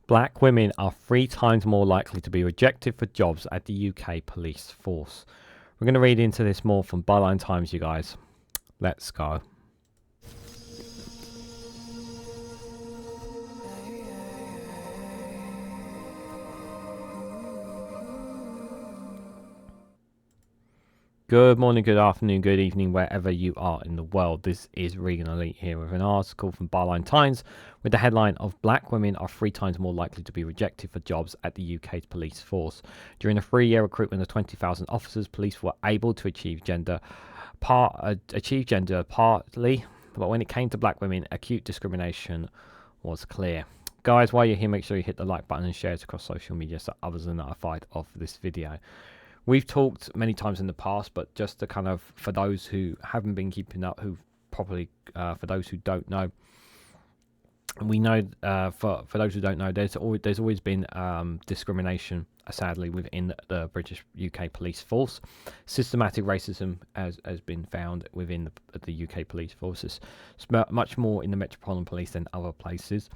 Black women are 3 times more likely to be rejected for jobs at the UK police force. We're going to read into this more from Byline Times, you guys. Let's go. Good morning, good afternoon, good evening, wherever you are in the world. This is Reganelite here with an article from Byline Times with the headline of Black women are 3 times more likely to be rejected for jobs at the UK's police force. During a 3-year recruitment of 20,000 officers, police were able to achieve gender partly, but when it came to black women, acute discrimination was clear. Guys, while you're here, make sure you hit the like button and share it across social media so others are notified of this video. We've talked many times in the past, but just to kind of, for those who haven't been keeping up, who probably, for those who don't know, we know, for those who don't know, there's always been discrimination, sadly, within the British UK police force. Systematic racism has been found within the UK police forces, much more in the Metropolitan Police than other places,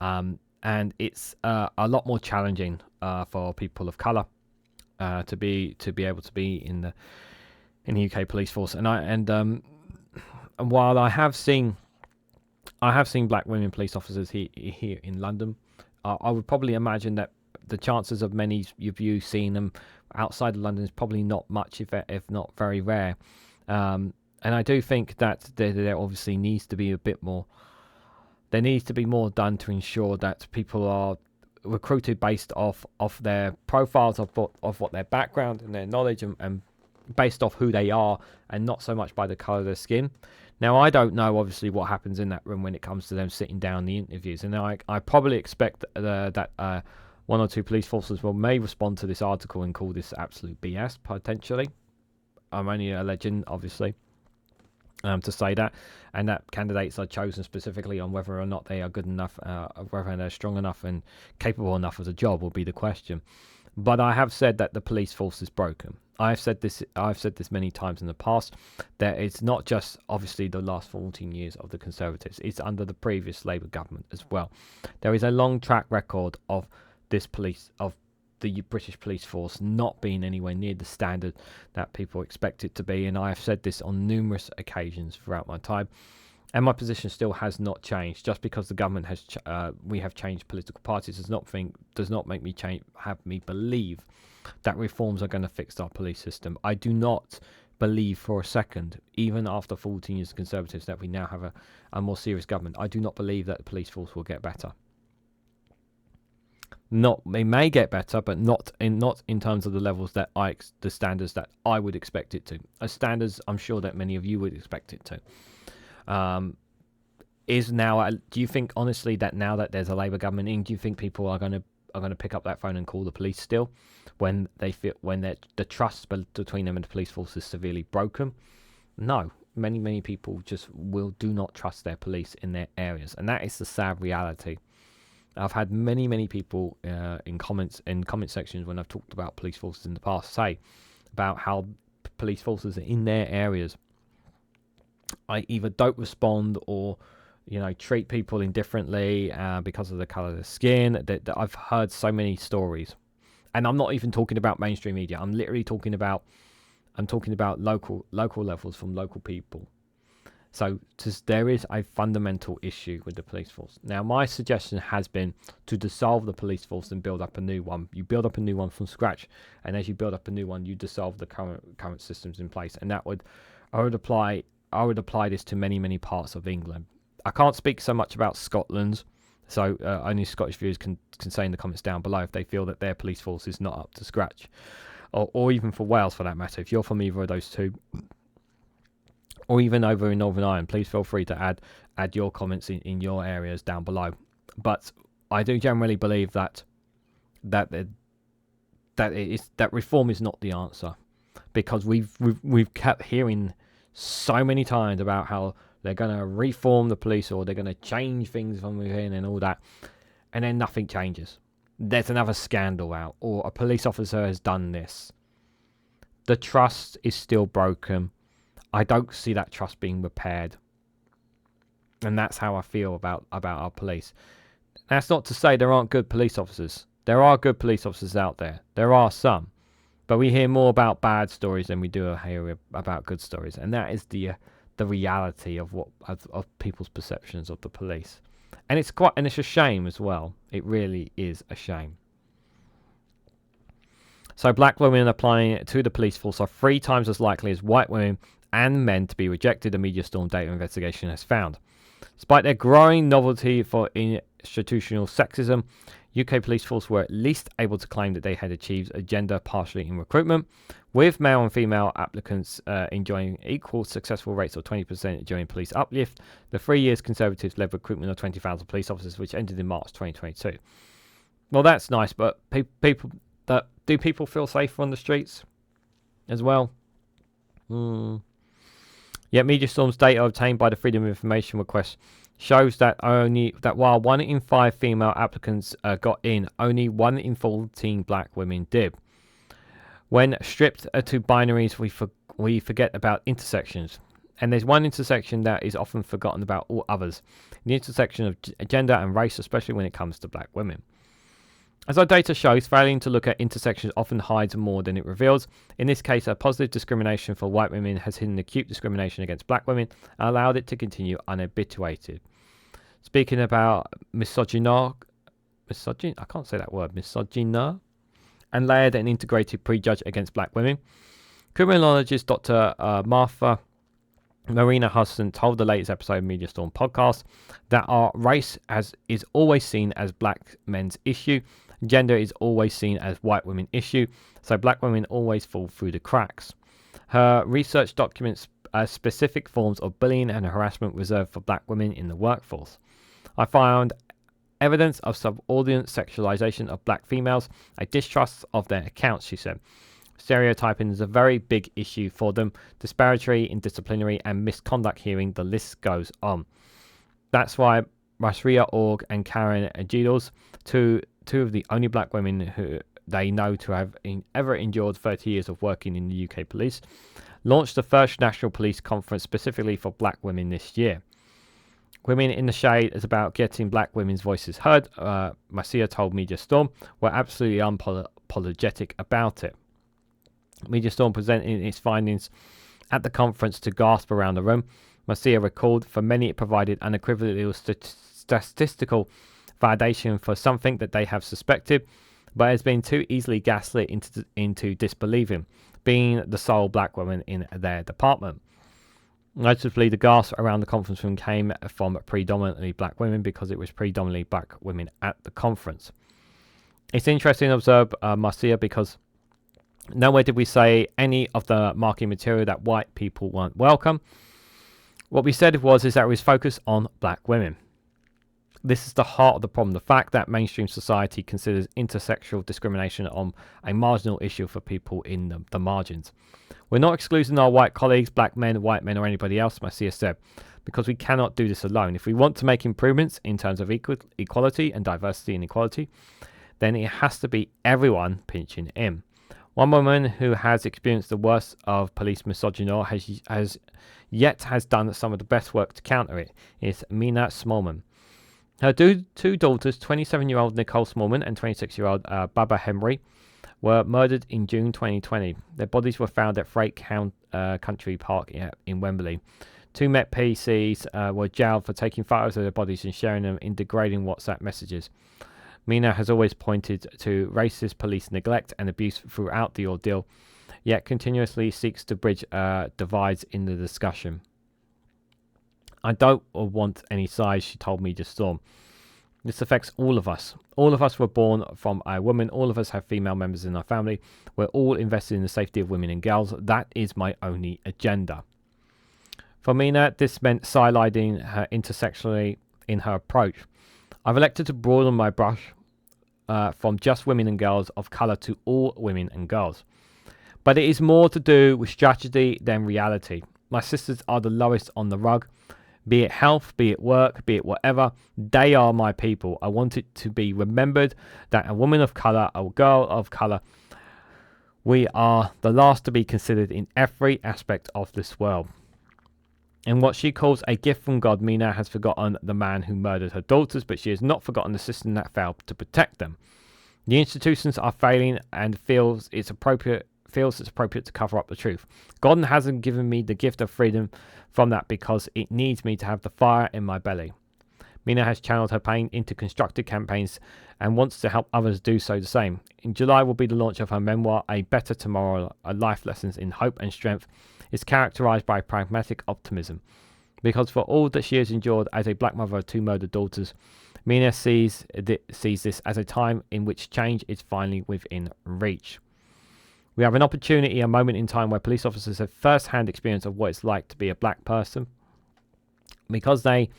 and it's a lot more challenging for people of colour. To be able to be in the UK police force, and while I have seen black women police officers here in London, I would probably imagine that the chances of many of you seeing them outside of London is probably not much, if not very rare. And I do think that there obviously needs to be a bit more. There needs to be more done to ensure that people are recruited based off their profiles, of what their background and their knowledge, and based off who they are, and not so much by the colour of their skin. Now, I don't know obviously what happens in that room when it comes to them sitting down the interviews, and I probably expect that 1 or 2 police forces may respond to this article and call this absolute BS potentially. I'm only alleging, obviously, to say that, and that candidates are chosen specifically on whether or not they are good enough, whether they're strong enough and capable enough of the job will be the question. But I have said that the police force is broken. I've said this many times in the past, that it's not just obviously the last 14 years of the Conservatives, it's under the previous Labour government as well. There is a long track record of the British police force not being anywhere near the standard that people expect it to be, and I have said this on numerous occasions throughout my time, and my position still has not changed. Just because the government has we have changed political parties does not make me have me believe that reforms are going to fix our police system. I do not believe for a second, even after 14 years of Conservatives, that we now have a more serious government. I do not believe that the police force will get better. It may get better, but not in terms of the levels that the standards that I would expect it to. As standards, I'm sure that many of you would expect it to. Do you think honestly that now that there's a Labour government in, do you think people are going to pick up that phone and call the police still, when the trust between them and the police force is severely broken? No. Many people just do not trust their police in their areas, and that is the sad reality. I've had many people in comment sections when I've talked about police forces in the past say about how police forces in their areas I either don't respond or treat people indifferently because of the colour of their skin. That I've heard so many stories, and I'm not even talking about mainstream media. I'm literally talking about local levels from local people. So there is a fundamental issue with the police force. Now, my suggestion has been to dissolve the police force and build up a new one. You build up a new one from scratch, and as you build up a new one, you dissolve the current systems in place. And I would apply this to many parts of England. I can't speak so much about Scotland, so only Scottish viewers can say in the comments down below if they feel that their police force is not up to scratch, or even for Wales for that matter. If you're from either of those two, or even over in Northern Ireland, please feel free to add your comments in your areas down below. But I do generally believe that reform is not the answer, because we've kept hearing so many times about how they're going to reform the police, or they're going to change things from within and all that, and then nothing changes. There's another scandal out, or a police officer has done this. The trust is still broken. I don't see that trust being repaired, and that's how I feel about our police. That's not to say there aren't good police officers. There are good police officers out there. There are some. But we hear more about bad stories than we do hear about good stories. And that is the reality of people's perceptions of the police. And it's a shame as well. It really is a shame. So black women applying to the police force are 3 times as likely as white women and men to be rejected, the Media Storm data investigation has found. Despite their growing novelty for institutional sexism, UK police force were at least able to claim that they had achieved a gender partially in recruitment, with male and female applicants enjoying equal successful rates of 20% during Police Uplift, the 3 years Conservatives-led recruitment of 20,000 police officers, which ended in March 2022. Well, that's nice, but do people feel safer on the streets as well? Yet Media Storm's data obtained by the Freedom of Information request shows that while 1 in 5 female applicants got in, only 1 in 14 black women did. When stripped to binaries, we forget about intersections. And there's one intersection that is often forgotten about all others: the intersection of gender and race, especially when it comes to black women. As our data shows, failing to look at intersections often hides more than it reveals. In this case, a positive discrimination for white women has hidden acute discrimination against black women and allowed it to continue unhabituated. Speaking about misogyny, and layered and integrated prejudge against black women, criminologist Dr. Marina Hudson told the latest episode of Media Storm podcast that our race is always seen as black men's issue. Gender is always seen as white women issue, so black women always fall through the cracks. Her research documents specific forms of bullying and harassment reserved for black women in the workforce. I found evidence of subordinate sexualization of black females, a distrust of their accounts, she said. Stereotyping is a very big issue for them. Disparity in disciplinary and misconduct hearing, the list goes on. That's why Masria Org and Karen Gidles, two of the only black women who they know to have ever endured 30 years of working in the UK police, launched the first national police conference specifically for black women this year. Women in the Shade is about getting black women's voices heard. Marcia told Media Storm, we're absolutely unapologetic about it. Media Storm presented its findings at the conference to gasp around the room. Marcia recalled, for many it provided unequivocal statistical validation for something that they have suspected, but has been too easily gaslit into disbelieving, being the sole black woman in their department. Notably, the gasp around the conference room came from predominantly black women because it was predominantly black women at the conference. It's interesting to observe Marcia because nowhere did we say any of the marketing material that white people weren't welcome. What we said is that it was focused on black women. This is the heart of the problem, the fact that mainstream society considers intersexual discrimination on a marginal issue for people in the margins. We're not excluding our white colleagues, black men, white men, or anybody else, Marcia said, because we cannot do this alone. If we want to make improvements in terms of equality and diversity and equality, then it has to be everyone pinching in. One woman who has experienced the worst of police misogyny has done some of the best work to counter it is Mina Smallman. Her two daughters, 27-year-old Nicole Smallman and 26-year-old Baba Henry, were murdered in June 2020. Their bodies were found at Freight Country Park in Wembley. 2 Met PCs were jailed for taking photos of their bodies and sharing them in degrading WhatsApp messages. Mina has always pointed to racist police neglect and abuse throughout the ordeal, yet continuously seeks to bridge divides in the discussion. I don't want any sides, she told Media Storm. This affects all of us. All of us were born from a woman. All of us have female members in our family. We're all invested in the safety of women and girls. That is my only agenda. For Mina, this meant sidelining her intersectionally in her approach. I've elected to broaden my brush from just women and girls of colour to all women and girls. But it is more to do with strategy than reality. My sisters are the lowest on the rug. Be it health, be it work, be it whatever, they are my people. I want it to be remembered that a woman of colour, a girl of colour, we are the last to be considered in every aspect of this world. In what she calls a gift from God, Mina has forgotten the man who murdered her daughters, but she has not forgotten the system that failed to protect them. The institutions are failing and feels it's appropriate to cover up the truth. God hasn't given me the gift of freedom from that because it needs me to have the fire in my belly. Mina has channeled her pain into constructive campaigns and wants to help others do so the same. In July will be the launch of her memoir, A Better Tomorrow, a life lessons in hope and strength. Is characterized by pragmatic optimism. Because for all that she has endured as a black mother of 2 murdered daughters, Mina sees this as a time in which change is finally within reach. We have an opportunity, a moment in time where police officers have first-hand experience of what it's like to be a black person. Because they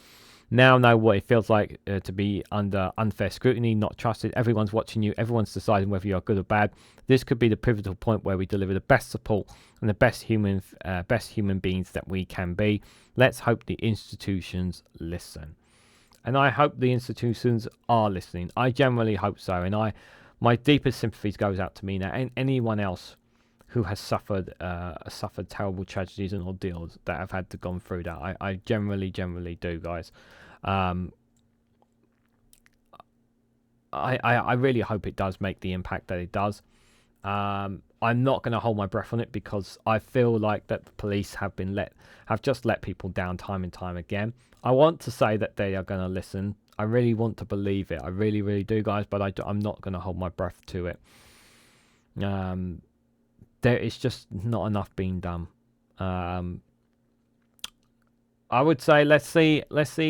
now know what it feels like to be under unfair scrutiny, not trusted. Everyone's watching you. Everyone's deciding whether you're good or bad. This could be the pivotal point where we deliver the best support and the best human beings that we can be. Let's hope the institutions listen. And I hope the institutions are listening. I generally hope so. And my deepest sympathies goes out to Mina and anyone else who has suffered terrible tragedies and ordeals that have had to gone through that. I generally do, guys. I really hope it does make the impact that it does. I'm not going to hold my breath on it because I feel like that the police have just let people down time and time again. I want to say that they are going to listen. I really want to believe it. I really do, guys. But I'm not going to hold my breath to it. There is just not enough being done. I would say let's see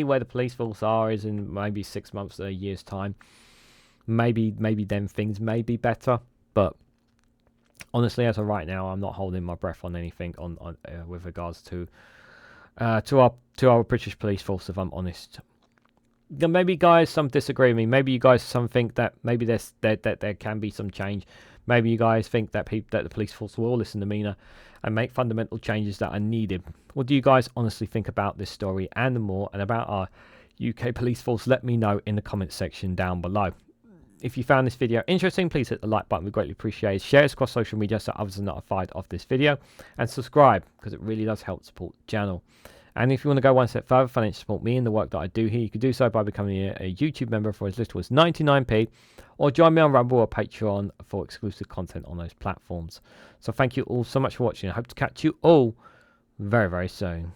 where the police force are is in maybe 6 months or a year's time. Maybe then things may be better. But honestly, as of right now, I'm not holding my breath on anything on with regards to our British police force. If I'm honest. Maybe guys some disagree with me. Maybe you guys some think that maybe that there can be some change. Maybe you guys think that the police force will listen to Mina and make fundamental changes that are needed. What do you guys honestly think about this story and more, and about our UK police force? Let me know in the comment section down below. If you found this video interesting, please hit the like button. We greatly appreciate it. Share it across social media so others are notified of this video, and subscribe because it really does help support the channel. And if you want to go one step further, financially support me and the work that I do here, you can do so by becoming a YouTube member for as little as 99p, or join me on Rumble or Patreon for exclusive content on those platforms. So thank you all so much for watching. I hope to catch you all very soon.